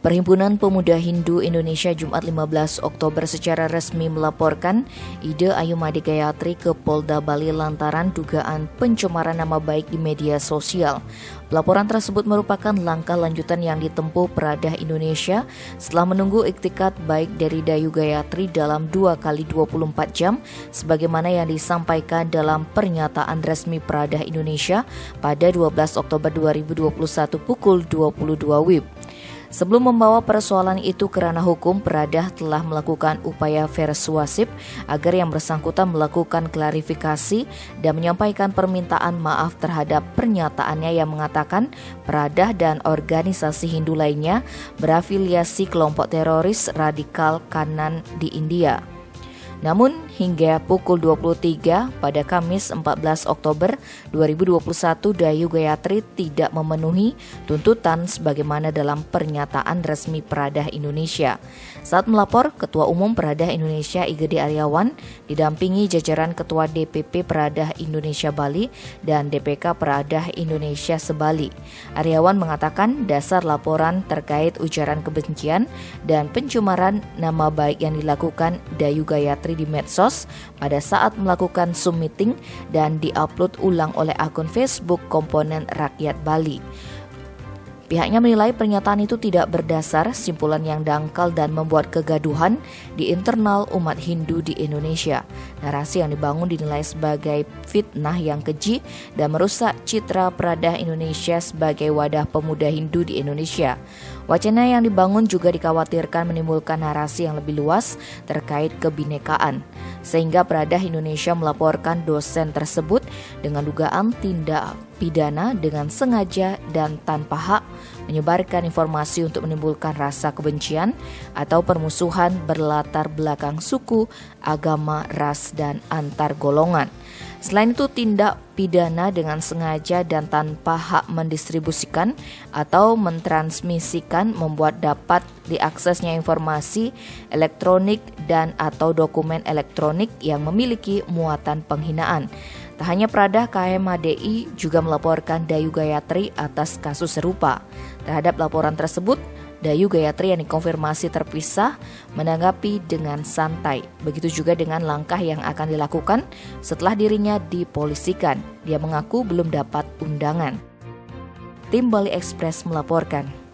Perhimpunan Pemuda Hindu Indonesia Jumat 15 Oktober secara resmi melaporkan Ida Ayumade Gayatri ke Polda Bali lantaran dugaan pencemaran nama baik di media sosial. Pelaporan tersebut merupakan langkah lanjutan yang ditempuh Pradah Indonesia setelah menunggu iktikat baik dari Dayu Gayatri dalam 2 kali 24 jam sebagaimana yang disampaikan dalam pernyataan resmi Pradah Indonesia pada 12 Oktober 2021 pukul 22 WIB. Sebelum membawa persoalan itu ke ranah hukum, Pradah telah melakukan upaya persuasif agar yang bersangkutan melakukan klarifikasi dan menyampaikan permintaan maaf terhadap pernyataannya yang mengatakan Pradah dan organisasi Hindu lainnya berafiliasi kelompok teroris radikal kanan di India. Namun hingga pukul 23 pada Kamis 14 Oktober 2021 Dayu Gayatri tidak memenuhi tuntutan sebagaimana dalam pernyataan resmi Pradah Indonesia. Saat melapor, Ketua Umum Pradah Indonesia Igede Aryawan didampingi jajaran Ketua DPP Pradah Indonesia Bali dan DPK Pradah Indonesia Sebali. Aryawan mengatakan dasar laporan terkait ujaran kebencian dan pencemaran nama baik yang dilakukan Dayu Gayatri di medsos pada saat melakukan Zoom meeting dan diupload ulang oleh akun Facebook Komponen Rakyat Bali. Pihaknya menilai pernyataan itu tidak berdasar, simpulan yang dangkal dan membuat kegaduhan di internal umat Hindu di Indonesia. Narasi yang dibangun dinilai sebagai fitnah yang keji dan merusak citra Pradah Indonesia sebagai wadah pemuda Hindu di Indonesia. Wacana yang dibangun juga dikhawatirkan menimbulkan narasi yang lebih luas terkait kebinekaan, sehingga Pradah Indonesia melaporkan dosen tersebut dengan dugaan tindak pidana dengan sengaja dan tanpa hak menyebarkan informasi untuk menimbulkan rasa kebencian atau permusuhan berlatar belakang suku, agama, ras, dan antar golongan. Selain itu, tindak pidana dengan sengaja dan tanpa hak mendistribusikan atau mentransmisikan membuat dapat diaksesnya informasi elektronik dan atau dokumen elektronik yang memiliki muatan penghinaan. Tak hanya Pradah, KMHDI juga melaporkan Dayu Gayatri atas kasus serupa. Terhadap laporan tersebut, Dayu Gayatri yang dikonfirmasi terpisah menanggapi dengan santai. Begitu juga dengan langkah yang akan dilakukan setelah dirinya dipolisikan. Dia mengaku belum dapat undangan. Tim Bali Express melaporkan.